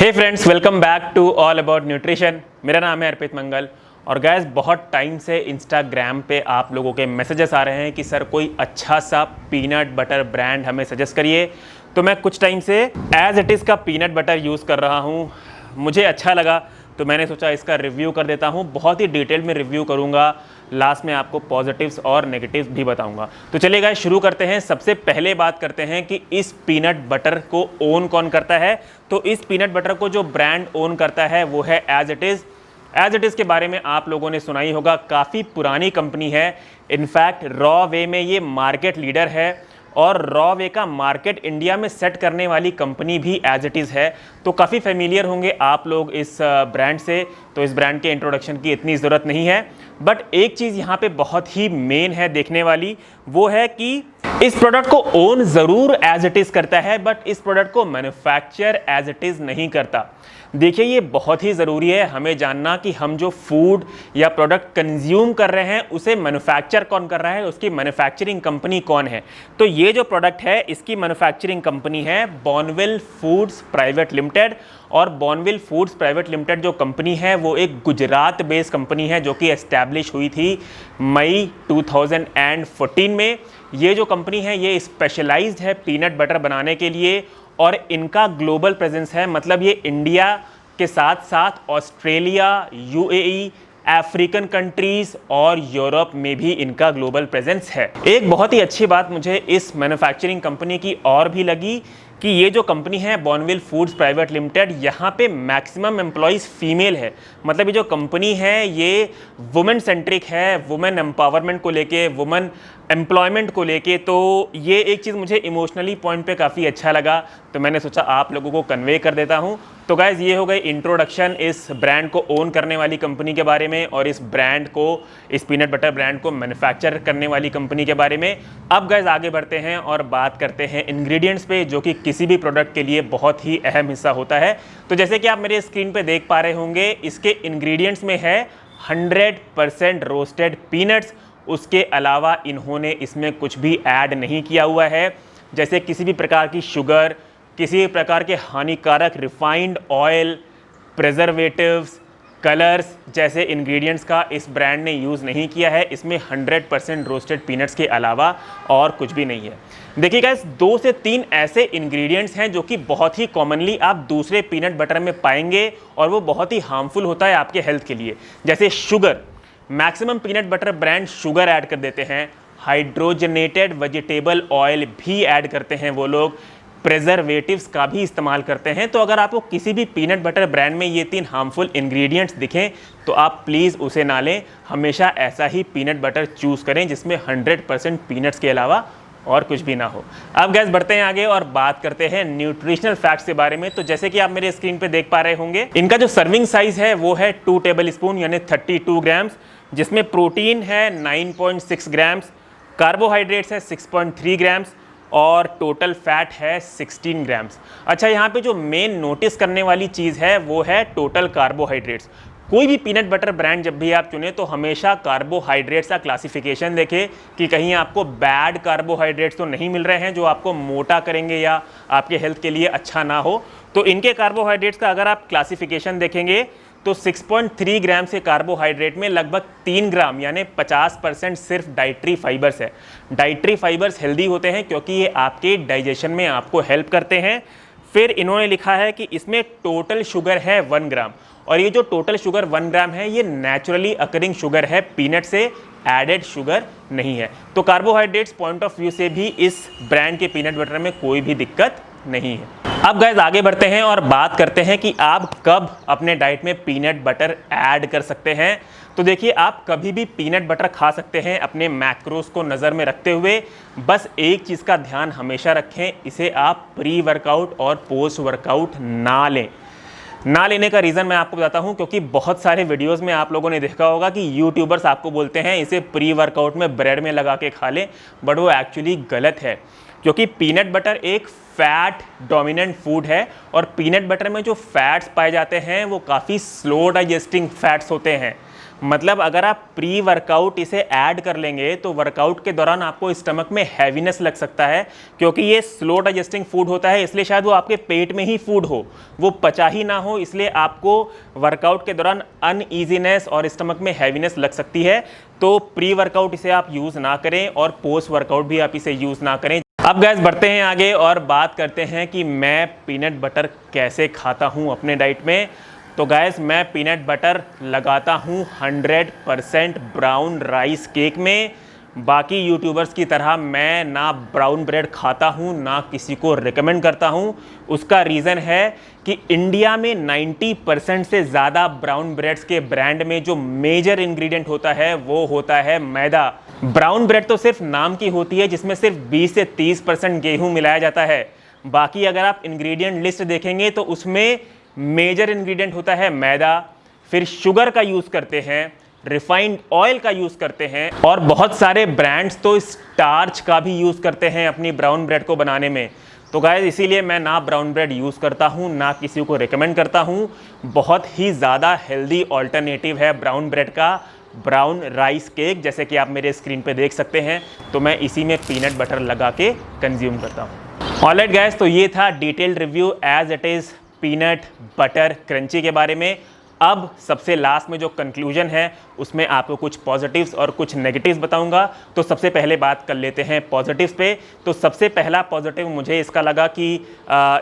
Hey friends, welcome back to all about nutrition. मेरा नाम है अर्पित मंगल। और गैस, बहुत टाइम से इंस्टाग्राम पे आप लोगों के मैसेजेस आ रहे हैं कि सर कोई अच्छा सा पीनट बटर ब्रांड हमें सजेस्ट करिए। तो मैं कुछ टाइम से एज इट इज़ का पीनट बटर यूज़ कर रहा हूँ। मुझे अच्छा लगा तो मैंने सोचा इसका रिव्यू कर देता हूँ। बहुत ही डिटेल में रिव्यू करूँगा, लास्ट में आपको पॉजिटिव्स और नेगेटिव्स भी बताऊंगा। तो चलिए गाइस, शुरू करते हैं। सबसे पहले बात करते हैं कि इस पीनट बटर को ओन कौन करता है। तो इस पीनट बटर को जो ब्रांड ओन करता है वो है as it is. As it is के बारे में आप लोगों ने सुना ही होगा, काफ़ी पुरानी कंपनी है। इनफैक्ट रॉ वे में ये मार्केट लीडर है और रॉ वे का मार्केट इंडिया में सेट करने वाली कंपनी भी एज इट इज़ है। तो काफ़ी फेमिलियर होंगे आप लोग इस ब्रांड से, तो इस ब्रांड के इंट्रोडक्शन की इतनी ज़रूरत नहीं है। बट एक चीज़ यहाँ पे बहुत ही मेन है देखने वाली, वो है कि इस प्रोडक्ट को ओन ज़रूर एज इट इज़ करता है, बट इस प्रोडक्ट को मैन्युफैक्चर एज इट इज़ नहीं करता। देखिए, ये बहुत ही ज़रूरी है हमें जानना कि हम जो फूड या प्रोडक्ट कंज्यूम कर रहे हैं उसे मैन्युफैक्चर कौन कर रहा है, उसकी मैन्युफैक्चरिंग कंपनी कौन है। तो ये जो प्रोडक्ट है इसकी मैन्युफैक्चरिंग कंपनी है बॉर्नविल फूड्स प्राइवेट लिमिटेड। और बॉर्नविल फूड्स प्राइवेट लिमिटेड जो कंपनी है वो एक गुजरात बेस्ड कंपनी है जो कि एस्टैब्लिश हुई थी मई 2014 में। ये जो कंपनी है ये स्पेशलाइज्ड है पीनट बटर बनाने के लिए और इनका ग्लोबल प्रेजेंस है। मतलब ये इंडिया के साथ साथ ऑस्ट्रेलिया, यूएई, अफ्रीकन कंट्रीज और यूरोप में भी इनका ग्लोबल प्रेजेंस है। एक बहुत ही अच्छी बात मुझे इस मैन्युफैक्चरिंग कंपनी की और भी लगी कि ये जो कंपनी है बॉर्नविल फूड्स प्राइवेट लिमिटेड, यहाँ पे मैक्सिमम एम्प्लॉयज़ फीमेल है। मतलब ये जो कंपनी है ये वुमेन सेंट्रिक है, वुमेन एम्पावरमेंट को लेके, वुमेन एम्प्लॉयमेंट को लेके। तो ये एक चीज़ मुझे इमोशनली पॉइंट पे काफ़ी अच्छा लगा, तो मैंने सोचा आप लोगों को कन्वे कर देता हूँ। तो गाइज़, ये हो गई इंट्रोडक्शन इस ब्रांड को ओन करने वाली कंपनी के बारे में और इस ब्रांड को, इस पीनट बटर ब्रांड को मैन्युफैक्चर करने वाली कंपनी के बारे में। अब गाइज़ आगे बढ़ते हैं और बात करते हैं इंग्रेडिएंट्स पे, जो कि किसी भी प्रोडक्ट के लिए बहुत ही अहम हिस्सा होता है। तो जैसे कि आप मेरे स्क्रीन पे देख पा रहे होंगे, इसके इंग्रेडिएंट्स में है 100% रोस्टेड पीनट्स। उसके अलावा इन्होंने इसमें कुछ भी ऐड नहीं किया हुआ है, जैसे किसी भी प्रकार की शुगर, किसी भी प्रकार के हानिकारक रिफाइंड ऑयल, प्रिजर्वेटिव्स, कलर्स जैसे इंग्रेडिएंट्स का इस ब्रांड ने यूज़ नहीं किया है। इसमें 100% रोस्टेड पीनट्स के अलावा और कुछ भी नहीं है। देखिए गाइस, 2 से 3 ऐसे इंग्रेडिएंट्स हैं जो कि बहुत ही कॉमनली आप दूसरे पीनट बटर में पाएंगे और वो बहुत ही हार्मफुल होता है आपके हेल्थ के लिए। जैसे sugar, maximum peanut butter brand sugar add कर देते हैं। हाइड्रोजनेटेड वेजिटेबल ऑयल भी ऐड करते हैं वो लोग। प्रिजर्वेटिव्स का भी इस्तेमाल करते हैं। तो अगर आपको किसी भी पीनट बटर ब्रांड में ये 3 हार्मफुल इंग्रेडिएंट्स दिखें तो आप प्लीज़ उसे ना लें। हमेशा ऐसा ही पीनट बटर चूज़ करें जिसमें 100% पीनट्स के अलावा और कुछ भी ना हो। अब गैस बढ़ते हैं आगे और बात करते हैं न्यूट्रिशनल फैक्ट्स के बारे में। तो जैसे कि आप मेरे स्क्रीन पे देख पा रहे होंगे, इनका जो सर्विंग साइज है वो है 2 टेबल स्पून यानी 32 ग्राम्स, जिसमें प्रोटीन है 9.6 ग्राम्स, कार्बोहाइड्रेट्स है 6.3 ग्राम्स और टोटल फैट है 16 ग्राम्स। अच्छा, यहाँ पे जो मेन नोटिस करने वाली चीज़ है वो है टोटल कार्बोहाइड्रेट्स। कोई भी पीनट बटर ब्रांड जब भी आप चुने तो हमेशा कार्बोहाइड्रेट्स का क्लासिफिकेशन देखें कि कहीं आपको बैड कार्बोहाइड्रेट्स तो नहीं मिल रहे हैं जो आपको मोटा करेंगे या आपके हेल्थ के लिए अच्छा ना हो। तो इनके कार्बोहाइड्रेट्स का अगर आप क्लासिफिकेशन देखेंगे तो 6.3 ग्राम से कार्बोहाइड्रेट में लगभग 3 ग्राम यानी 50% सिर्फ डाइटरी फाइबर्स है। डाइटरी फाइबर्स हेल्दी होते हैं क्योंकि ये आपके डाइजेशन में आपको हेल्प करते हैं। फिर इन्होंने लिखा है कि इसमें टोटल शुगर है 1 ग्राम और ये जो टोटल शुगर 1 ग्राम है ये नेचुरली अकरिंग शुगर है, पीनट से एडेड शुगर नहीं है। तो कार्बोहाइड्रेट्स पॉइंट ऑफ व्यू से भी इस ब्रांड के पीनट बटर में कोई भी दिक्कत नहीं है। अब गाइस आगे बढ़ते हैं और बात करते हैं कि आप कब अपने डाइट में पीनट बटर ऐड कर सकते हैं। तो देखिए, आप कभी भी पीनट बटर खा सकते हैं अपने मैक्रोस को नज़र में रखते हुए। बस एक चीज़ का ध्यान हमेशा रखें, इसे आप प्री वर्कआउट और पोस्ट वर्कआउट ना लें। ना लेने का रीज़न मैं आपको बताता हूं, क्योंकि बहुत सारे वीडियोस में आप लोगों ने देखा होगा कि यूट्यूबर्स आपको बोलते हैं इसे प्री वर्कआउट में ब्रेड में लगा के खा लें, बट वो एक्चुअली गलत है। क्योंकि पीनट बटर एक फैट डोमिनेंट फूड है और पीनट बटर में जो फैट्स पाए जाते हैं वो काफ़ी स्लो डाइजेस्टिंग फैट्स होते हैं। मतलब अगर आप प्री वर्कआउट इसे ऐड कर लेंगे तो वर्कआउट के दौरान आपको स्टमक में हैवीनेस लग सकता है, क्योंकि ये स्लो डाइजेस्टिंग फूड होता है, इसलिए शायद वो आपके पेट में ही फूड हो, वो पचा ही ना हो, इसलिए आपको वर्कआउट के दौरान अनईजीनेस और स्टमक में हैवीनेस लग सकती है। तो प्री वर्कआउट इसे आप यूज़ ना करें और पोस्ट वर्कआउट भी आप इसे यूज़ ना करें। अब गाइस बढ़ते हैं आगे और बात करते हैं कि मैं पीनट बटर कैसे खाता हूँ अपने डाइट में। तो गाइस मैं पीनट बटर लगाता हूँ 100% ब्राउन राइस केक में। बाकी यूट्यूबर्स की तरह मैं ना ब्राउन ब्रेड खाता हूँ ना किसी को रिकमेंड करता हूँ। उसका रीज़न है कि इंडिया में 90% से ज़्यादा ब्राउन ब्रेड्स के ब्रांड में जो मेजर इंग्रेडिएंट होता है वो होता है मैदा। ब्राउन ब्रेड तो सिर्फ नाम की होती है, जिसमें सिर्फ 20 से 30% गेहूँ मिलाया जाता है। बाकी अगर आप इंग्रेडिएंट लिस्ट देखेंगे तो उसमें मेजर इंग्रेडिएंट होता है मैदा, फिर शुगर का यूज़ करते हैं, रिफाइंड ऑयल का यूज़ करते हैं, और बहुत सारे ब्रांड्स तो स्टार्च का भी यूज़ करते हैं अपनी ब्राउन ब्रेड को बनाने में। तो गाइस इसीलिए मैं ना ब्राउन ब्रेड यूज़ करता हूँ ना किसी को रिकमेंड करता हूँ। बहुत ही ज़्यादा हेल्दी ऑल्टरनेटिव है ब्राउन ब्रेड का ब्राउन राइस केक, जैसे कि आप मेरे स्क्रीन पे देख सकते हैं। तो मैं इसी में पीनट बटर लगा के कंज्यूम करता हूँ। ऑलराइट गाइस, तो ये था detailed review as it is peanut butter crunchy के बारे में। अब सबसे लास्ट में जो कंक्लूजन है उसमें आपको कुछ पॉजिटिव्स और कुछ नेगेटिव्स बताऊंगा। तो सबसे पहले बात कर लेते हैं पॉजिटिव्स पे। तो सबसे पहला पॉजिटिव मुझे इसका लगा कि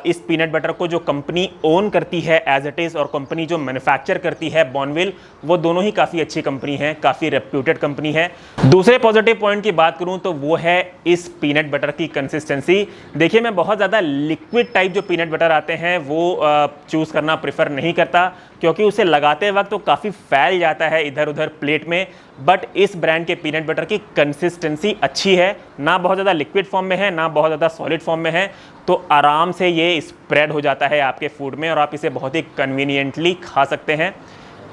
इस पीनट बटर को जो कंपनी ओन करती है एज इट इज़ और कंपनी जो मैन्युफैक्चर करती है बॉर्नविल, वो दोनों ही काफ़ी अच्छी कंपनी है, काफ़ी रेप्यूटेड कंपनी है। दूसरे पॉजिटिव पॉइंट की बात करूँ तो वो है इस पीनट बटर की कंसिस्टेंसी। देखिए मैं बहुत ज़्यादा लिक्विड टाइप जो पीनट बटर आते हैं वो चूज़ करना प्रेफर नहीं करता, क्योंकि उसे लगाते वक्त तो काफ़ी फैल जाता है इधर उधर प्लेट में। बट इस ब्रांड के पीनट बटर की कंसिस्टेंसी अच्छी है, ना बहुत ज़्यादा लिक्विड फॉर्म में है ना बहुत ज़्यादा सॉलिड फॉर्म में है, तो आराम से ये स्प्रेड हो जाता है आपके फूड में और आप इसे बहुत ही कन्वीनियंटली खा सकते हैं।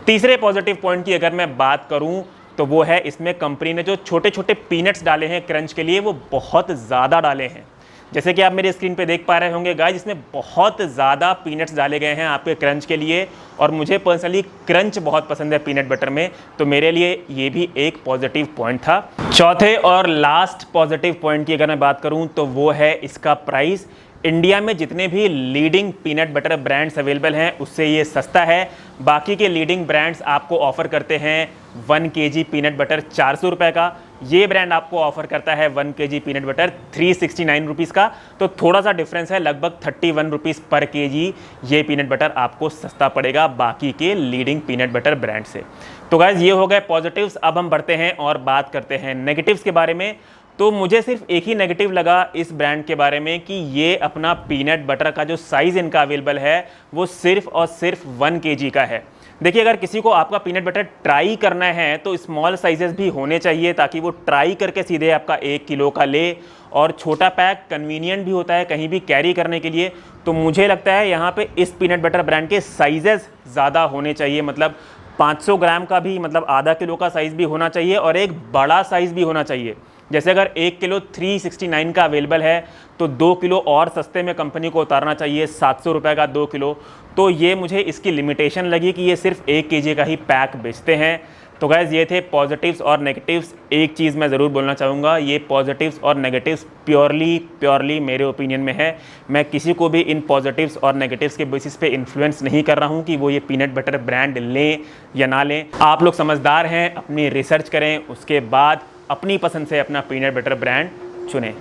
तीसरे पॉजिटिव पॉइंट की अगर मैं बात करूं तो वो है इसमें कंपनी ने जो छोटे छोटे पीनट्स डाले हैं क्रंच के लिए वो बहुत ज़्यादा डाले हैं। जैसे कि आप मेरे स्क्रीन पे देख पा रहे होंगे गाइस, इसमें बहुत ज़्यादा पीनट्स डाले गए हैं आपके क्रंच के लिए, और मुझे पर्सनली क्रंच बहुत पसंद है पीनट बटर में, तो मेरे लिए ये भी एक पॉजिटिव पॉइंट था। चौथे और लास्ट पॉजिटिव पॉइंट की अगर मैं बात करूं तो वो है इसका प्राइस। इंडिया में जितने भी leading peanut butter brands available हैं उससे ये सस्ता है। बाकी के लीडिंग ब्रांड्स आपको ऑफ़र करते हैं 1 kg पीनट बटर 400 रुपये का, ये ब्रांड आपको ऑफर करता है 1 kg पीनट बटर 369 रुपीज़ का। तो थोड़ा सा डिफरेंस है, लगभग 31 रुपीज़ पर kg ये पीनट बटर आपको सस्ता पड़ेगा बाकी के लीडिंग पीनट बटर ब्रांड से। तो गाइज ये हो गए पॉजिटिव्स। अब हम बढ़ते हैं और बात करते हैं नेगेटिव्स के बारे में। तो मुझे सिर्फ एक ही नेगेटिव लगा इस ब्रांड के बारे में कि ये अपना पीनट बटर का जो साइज़ इनका अवेलेबल है वो सिर्फ और सिर्फ 1 kg का है। देखिए अगर किसी को आपका पीनट बटर ट्राई करना है तो स्मॉल साइजेस भी होने चाहिए, ताकि वो ट्राई करके सीधे आपका 1 किलो का ले, और छोटा पैक कन्वीनियंट भी होता है कहीं भी कैरी करने के लिए। तो मुझे लगता है यहाँ पे इस पीनट बटर ब्रांड के साइजेस ज़्यादा होने चाहिए, मतलब 500 ग्राम का भी, मतलब आधा किलो का साइज़ भी होना चाहिए और एक बड़ा साइज़ भी होना चाहिए। जैसे अगर 1 किलो 369 का अवेलेबल है तो 2 किलो और सस्ते में कंपनी को उतारना चाहिए, 700 रुपये का 2 किलो। तो ये मुझे इसकी लिमिटेशन लगी कि ये सिर्फ 1 kg का ही पैक बेचते हैं। तो गाइज़ ये थे पॉजिटिव्स और नेगेटिव्स। एक चीज़ मैं ज़रूर बोलना चाहूँगा, ये पॉजिटिव्स और नेगेटिव्स प्योरली मेरे ओपिनियन में है। मैं किसी को भी इन पॉजिटिव्स और नेगेटिव्स के बेसिस पे इन्फ्लुएंस नहीं कर रहा हूँ कि वो ये पीनट बटर ब्रांड लें या ना लें। आप लोग समझदार हैं, अपनी रिसर्च करें, उसके बाद अपनी पसंद से अपना पीनट बटर ब्रांड चुनें।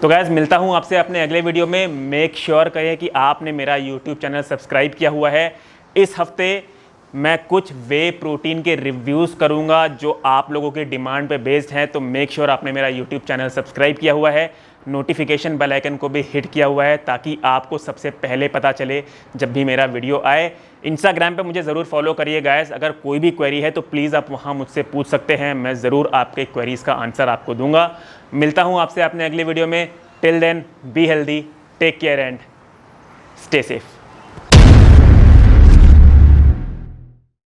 तो गाइस मिलता हूँ आपसे अपने अगले वीडियो में। मेक श्योर करें कि आपने मेरा यूट्यूब चैनल सब्सक्राइब किया हुआ है। इस हफ्ते मैं कुछ वे प्रोटीन के रिव्यूज़ करूँगा जो आप लोगों के डिमांड पे बेस्ड हैं। तो मेक श्योर आपने मेरा यूट्यूब चैनल सब्सक्राइब किया हुआ है, नोटिफिकेशन बेल आइकन को भी हिट किया हुआ है, ताकि आपको सबसे पहले पता चले जब भी मेरा वीडियो आए। इंस्टाग्राम पे मुझे ज़रूर फॉलो करिए गाइस। अगर कोई भी क्वेरी है तो प्लीज़ आप वहाँ मुझसे पूछ सकते हैं, मैं ज़रूर आपके क्वेरीज़ का आंसर आपको दूंगा। मिलता हूँ आपसे अपने अगले वीडियो में। Till then be healthy, take care and stay safe.